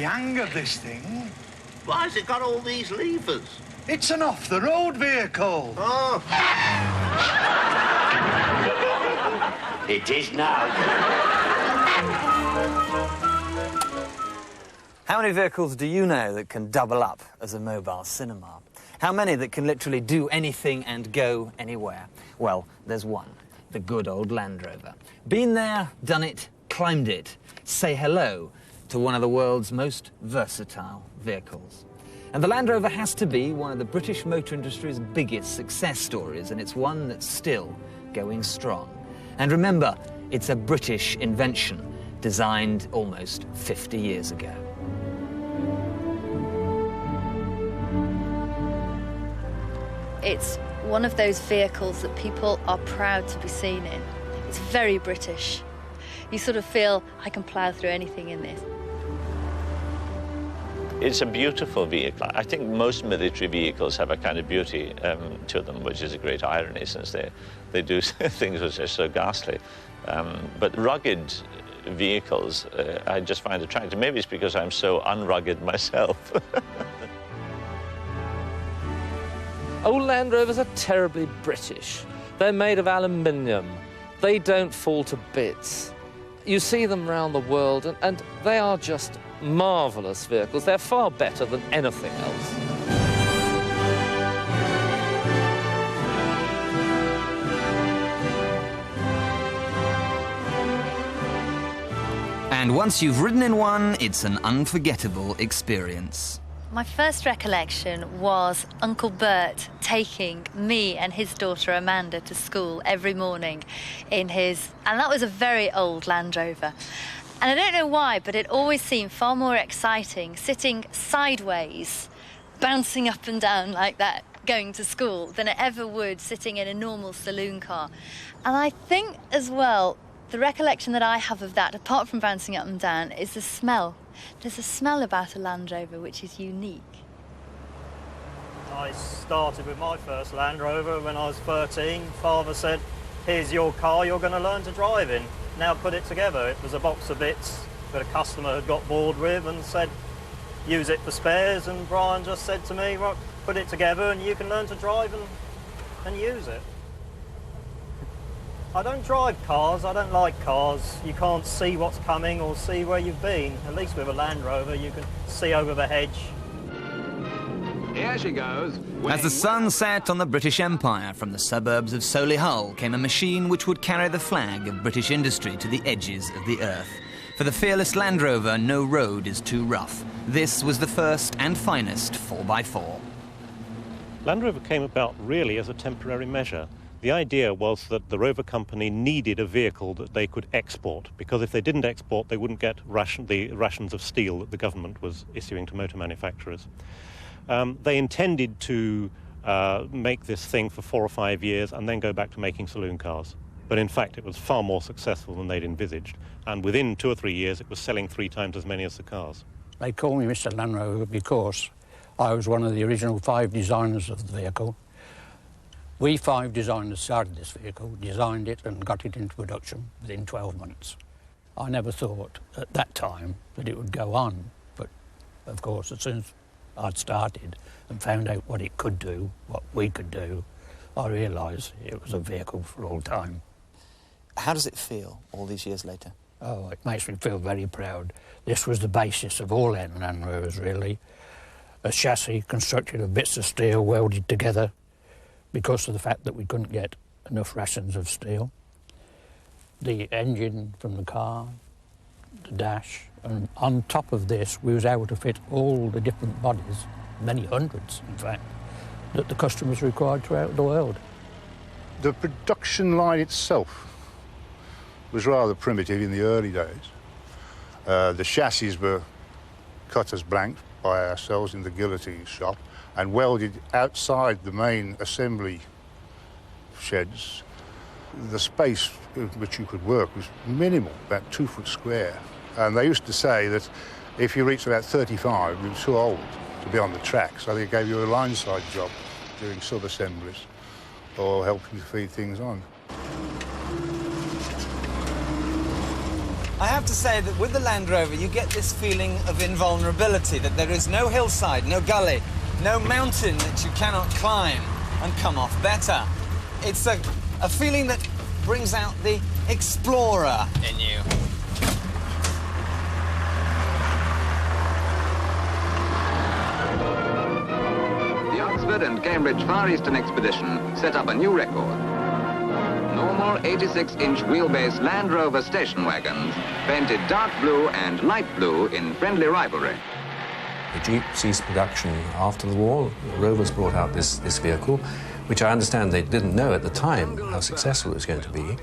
the hang of this thing. Why has it got all these levers? It's an off-the-road vehicle. Oh. It is now. How many vehicles do you know that can double up as a mobile cinema? How many that can literally do anything and go anywhere? Well, there's one, the good old Land Rover. Been there, done it, climbed it. Say hello to one of the world's most versatile vehicles. And the Land Rover has to be one of the British motor industry's biggest success stories, and it's one that's still going strong. And remember, it's a British invention, designed almost 50 years ago. It's one of those vehicles that people are proud to be seen in. It's very British. You sort of feel, I can plough through anything in this. It's a beautiful vehicle. I think most military vehicles have a kind of beauty to them, which is a great irony, since they do things which are so ghastly. But rugged vehicles I just find attractive. Maybe it's because I'm so unrugged myself. Old Land Rovers are terribly British. They're made of aluminium. They don't fall to bits. You see them around the world, and they are just marvellous vehicles. They're far better than anything else. And once you've ridden in one, it's an unforgettable experience. My first recollection was Uncle Bert taking me and his daughter Amanda to school every morning in his... And that was a very old Land Rover. And I don't know why, but it always seemed far more exciting sitting sideways, bouncing up and down like that, going to school, than it ever would sitting in a normal saloon car. And I think as well, the recollection that I have of that, apart from bouncing up and down, is the smell. There's a smell about a Land Rover which is unique. I started with my first Land Rover when I was 13. Father said, here's your car, you're going to learn to drive in. Now put it together. It was a box of bits that a customer had got bored with and said, use it for spares, and Brian just said to me, well, put it together and you can learn to drive and use it. I don't drive cars, I don't like cars. You can't see what's coming or see where you've been. At least with a Land Rover, you can see over the hedge. Here she goes. As the sun set on the British Empire, from the suburbs of Solihull came a machine which would carry the flag of British industry to the edges of the earth. For the fearless Land Rover, no road is too rough. This was the first and finest 4x4. Land Rover came about really as a temporary measure. The idea was that the Rover company needed a vehicle that they could export, because if they didn't export, they wouldn't get the rations of steel that the government was issuing to motor manufacturers. They intended to make this thing for 4 or 5 years and then go back to making saloon cars. But in fact, it was far more successful than they'd envisaged. And within 2 or 3 years, it was selling 3 times as many as the cars. They call me Mr. Land Rover because I was one of the original 5 designers of the vehicle. We 5 designers started this vehicle, designed it and got it into production within 12 months. I never thought at that time that it would go on, but of course as soon as I'd started and found out what it could do, what we could do, I realised it was a vehicle for all time. How does it feel all these years later? Oh, it makes me feel very proud. This was the basis of all Land Rovers, really. A chassis constructed of bits of steel welded together, because of the fact that we couldn't get enough rations of steel. The engine from the car, the dash, and on top of this we was able to fit all the different bodies, many hundreds in fact, that the customers required throughout the world. The production line itself was rather primitive in the early days. The chassis were cut as blank by ourselves in the guillotine shop and welded outside the main assembly sheds. The space in which you could work was minimal, about 2 foot square. And they used to say that if you reached about 35, you were too old to be on the track, so they gave you a line-side job doing sub-assemblies or helping to feed things on. I have to say that with the Land Rover, you get this feeling of invulnerability, that there is no hillside, no gully, no mountain that you cannot climb and come off better. It's a feeling that brings out the explorer in you. The Oxford and Cambridge Far Eastern Expedition set up a new record. Normal 86-inch wheelbase Land Rover station wagons, painted dark blue and light blue in friendly rivalry. The Jeep ceased production after the war. Rovers brought out this vehicle, which I understand they didn't know at the time how successful it was going to be.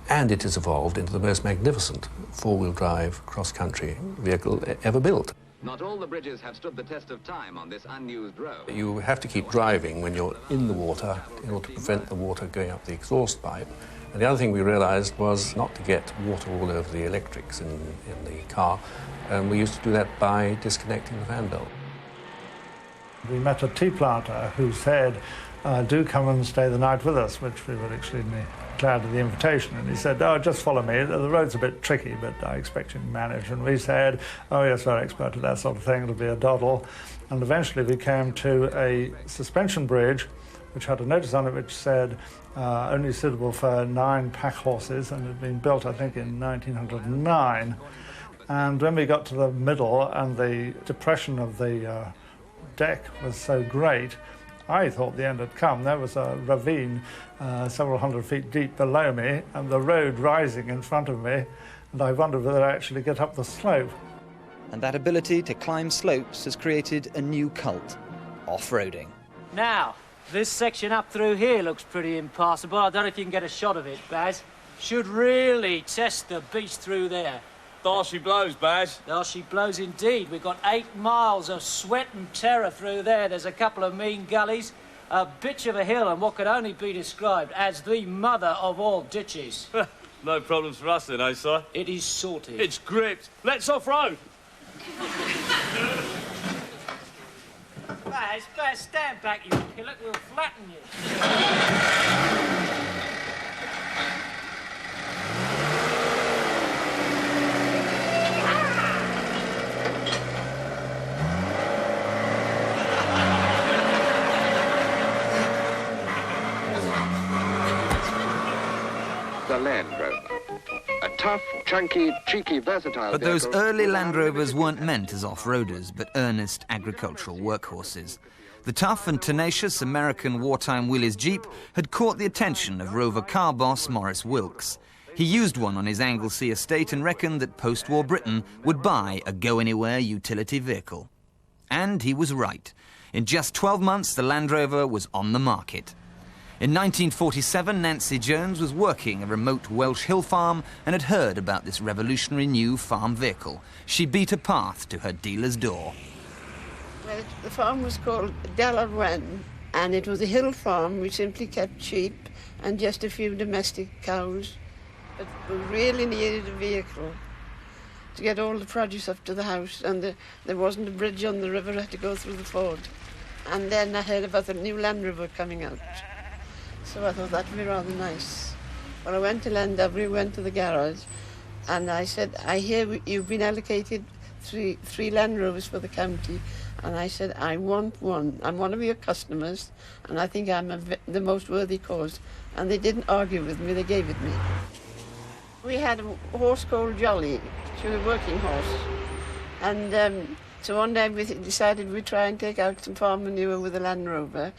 And it has evolved into the most magnificent four-wheel drive cross-country vehicle ever built. Not all the bridges have stood the test of time on this unused road. You have to keep driving when you're in the water in order to prevent the water going up the exhaust pipe. And the other thing we realized was not to get water all over the electrics in the car. And we used to do that by disconnecting the fan belt. We met a tea planter who said, do come and stay the night with us, which we were extremely glad of the invitation. And he said, oh, just follow me. The road's a bit tricky, but I expect you to manage. And we said, oh, yes, we're expert at that sort of thing. It'll be a doddle. And eventually we came to a suspension bridge, which had a notice on it which said only suitable for 9 pack horses, and it had been built, I think, in 1909. And when we got to the middle and the depression of the deck was so great, I thought the end had come. There was a ravine several hundred feet deep below me and the road rising in front of me, and I wondered whether I'd actually get up the slope. And that ability to climb slopes has created a new cult, off-roading. Now, this section up through here looks pretty impassable. I don't know if you can get a shot of it, Baz. Should really test the beast through there. There she blows, Baz. There she blows indeed. We've got 8 miles of sweat and terror through there. There's a couple of mean gullies, a bitch of a hill, and what could only be described as the mother of all ditches. No problems for us then, eh, Si? It is sorted. It's gripped. Let's off-road. Baz, stand back, you pillock. We'll flatten you. The Land Rover. A tough, chunky, cheeky, versatile But those vehicle. early Land Rovers weren't meant as off-roaders, but earnest agricultural workhorses. The tough and tenacious American wartime Willys Jeep had caught the attention of Rover car boss Maurice Wilkes. He used one on his Anglesey estate and reckoned that post-war Britain would buy a go-anywhere utility vehicle. And he was right. In just 12 months, the Land Rover was on the market. In 1947, Nancy Jones was working a remote Welsh hill farm and had heard about this revolutionary new farm vehicle. She beat a path to her dealer's door. Well, the farm was called Della Wren, and it was a hill farm. We simply kept sheep and just a few domestic cows. But we really needed a vehicle to get all the produce up to the house, and there wasn't a bridge on the river. I had to go through the ford. And then I heard about the new Land Rover coming out. So I thought that would be rather nice. Well, I went to Landover, went to the garage, and I said, I hear you've been allocated three Land Rovers for the county. And I said, I want one. I'm one of your customers, and I think I'm the most worthy cause. And they didn't argue with me, they gave it me. We had a horse called Jolly. She was a working horse. And so one day we decided we'd try and take out some farm manure with a Land Rover.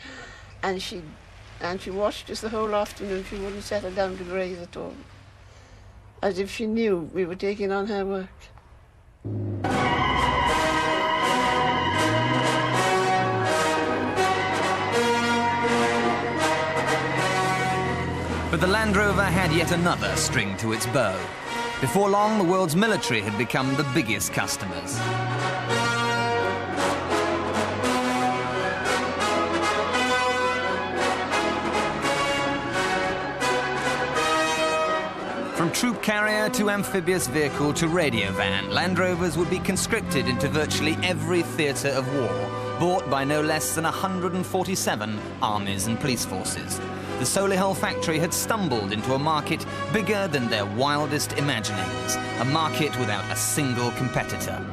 And she watched us the whole afternoon. She wouldn't settle down to graze at all, as if she knew we were taking on her work. But the Land Rover had yet another string to its bow. Before long, the world's military had become the biggest customers. From troop carrier to amphibious vehicle to radio van, Land Rovers would be conscripted into virtually every theatre of war, bought by no less than 147 armies and police forces. the Solihull factory had stumbled into a market bigger than their wildest imaginings, a market without a single competitor.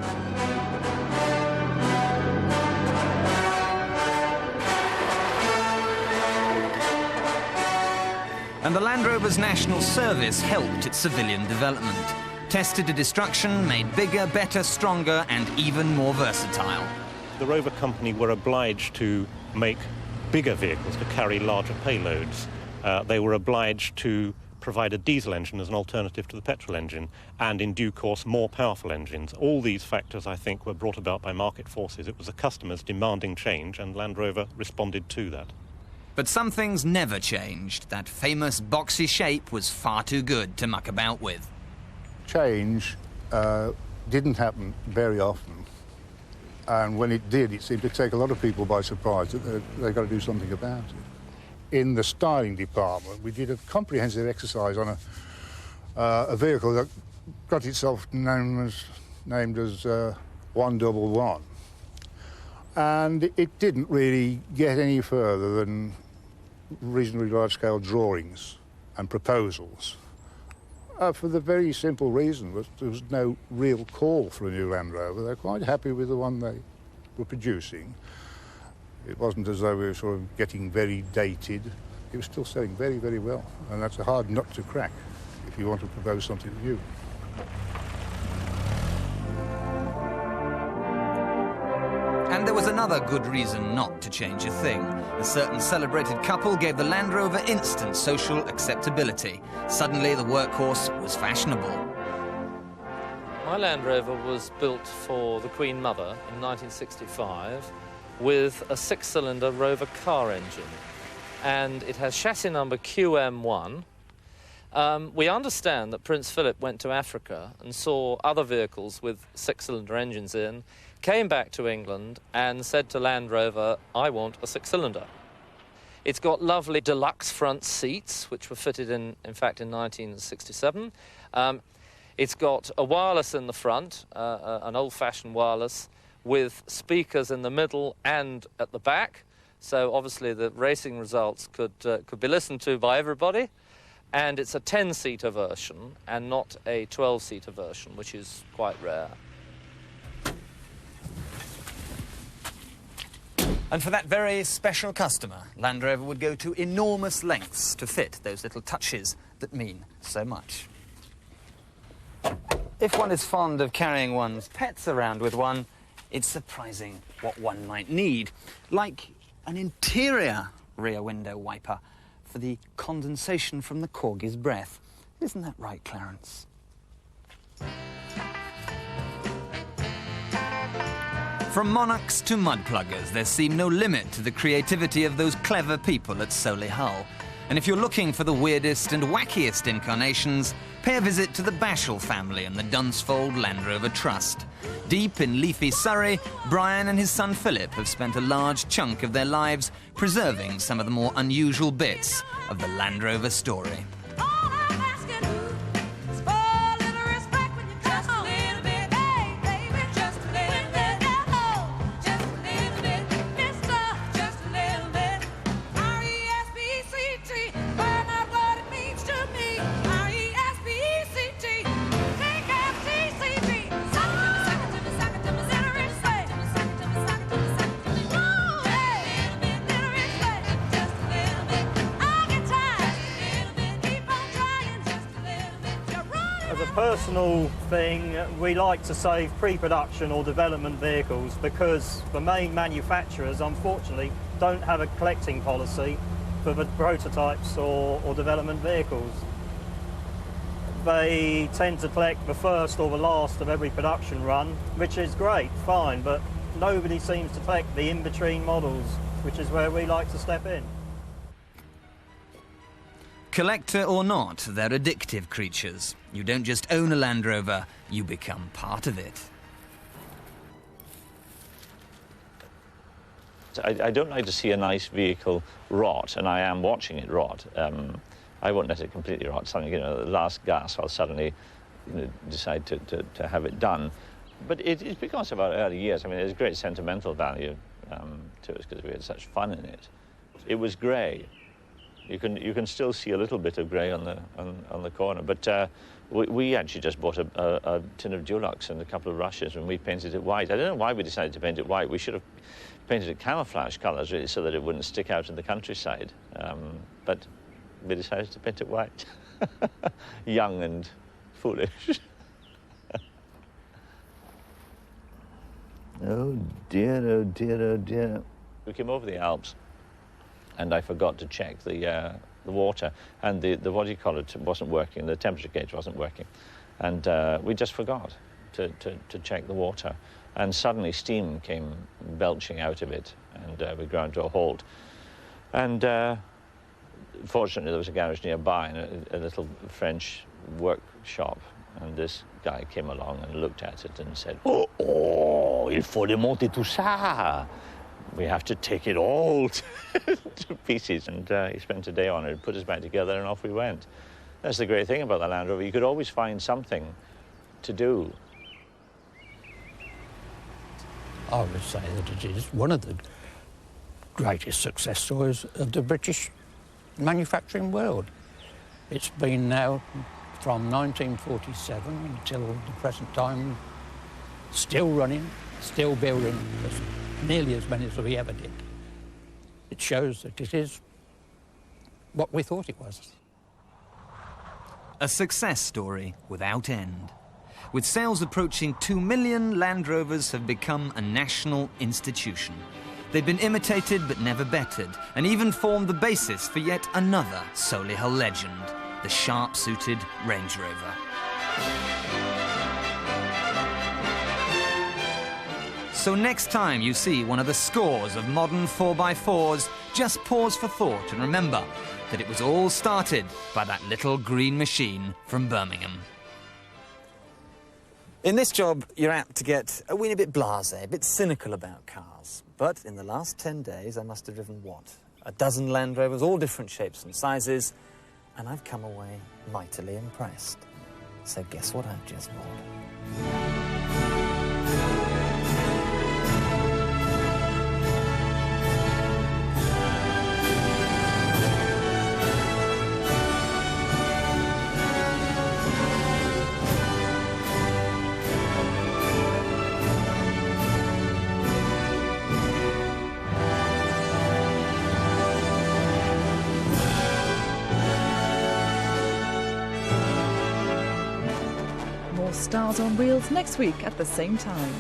And the Land Rover's national service helped its civilian development. Tested to destruction, made bigger, better, stronger, and even more versatile. The Rover company were obliged to make bigger vehicles to carry larger payloads. They were obliged to provide a diesel engine as an alternative to the petrol engine, and in due course more powerful engines. All these factors, I think, were brought about by market forces. It was the customers demanding change, and Land Rover responded to that. But some things never changed. That famous boxy shape was far too good to muck about with. Change didn't happen very often, and when it did, it seemed to take a lot of people by surprise that they've got to do something about it. In the styling department, we did a comprehensive exercise on a vehicle that got itself named as 111, and it didn't really get any further than reasonably large-scale drawings and proposals, for the very simple reason that there was no real call for a new Land Rover. They're quite happy with the one they were producing. It wasn't as though we were sort of getting very dated. It was still selling very, very well, and that's a hard nut to crack if you want to propose something new. And there was another good reason not to change a thing. A certain celebrated couple gave the Land Rover instant social acceptability. Suddenly, the workhorse was fashionable. My Land Rover was built for the Queen Mother in 1965 with a six-cylinder Rover car engine. And it has chassis number QM1. We understand that Prince Philip went to Africa and saw other vehicles with six-cylinder engines in, came back to England and said to Land Rover, I want a six-cylinder. It's got lovely deluxe front seats, which were fitted in fact, in 1967. It's got a wireless in the front, an old-fashioned wireless, with speakers in the middle and at the back. So obviously the racing results could be listened to by everybody. And it's a 10-seater version and not a 12-seater version, which is quite rare. And for that very special customer, Land Rover would go to enormous lengths to fit those little touches that mean so much. If one is fond of carrying one's pets around with one, it's surprising what one might need, like an interior rear window wiper for the condensation from the corgi's breath. Isn't that right, Clarence? From monarchs to mudpluggers, there seemed no limit to the creativity of those clever people at Solihull. And if you're looking for the weirdest and wackiest incarnations, pay a visit to the Bashall family and the Dunsfold Land Rover Trust. Deep in leafy Surrey, Brian and his son Philip have spent a large chunk of their lives preserving some of the more unusual bits of the Land Rover story. Personal thing, we like to save pre-production or development vehicles because the main manufacturers, unfortunately, don't have a collecting policy for the prototypes or development vehicles. They tend to collect the first or the last of every production run, which is great, fine, but nobody seems to collect the in-between models, which is where we like to step in. Collector or not, they're addictive creatures. You don't just own a Land Rover, you become part of it. I don't like to see a nice vehicle rot, and I am watching it rot. I won't let it completely rot. Something, you know, the last gas, I'll suddenly decide to have it done. But it's because of our early years. I mean, there's great sentimental value to us because we had such fun in it. It was grey. You can still see a little bit of grey on the corner, but we actually just bought a tin of Dulux and a couple of rushes, and we painted it white. I don't know why we decided to paint it white. We should have painted it camouflage colours, really, so that it wouldn't stick out in the countryside. But we decided to paint it white. Young and foolish. Oh dear, oh dear, oh dear. We came over the Alps, and I forgot to check the water, and the what do you call it wasn't working. The temperature gauge wasn't working, and we just forgot to check the water, and suddenly steam came belching out of it, and we ground to a halt. And fortunately, there was a garage nearby and a little French workshop, and this guy came along and looked at it and said, "Oh, il faut démonter tout ça. We have to take it all to pieces." And he spent a day on it, put us back together, and off we went. That's the great thing about the Land Rover. You could always find something to do. I would say that it is one of the greatest success stories of the British manufacturing world. It's been now from 1947 until the present time, still running, still building, nearly as many as we ever did. It shows that it is what we thought it was. A success story without end. With sales approaching 2 million, Land Rovers have become a national institution. They've been imitated but never bettered, and even formed the basis for yet another Solihull legend, the sharp-suited Range Rover. So next time you see one of the scores of modern 4x4s, just pause for thought and remember that it was all started by that little green machine from Birmingham. In this job, you're apt to get a weeny bit blasé, a bit cynical about cars. But in the last 10 days, I must have driven, what, a dozen Land Rovers, all different shapes and sizes, and I've come away mightily impressed. So guess what I've just bought? Stars on Wheels next week at the same time.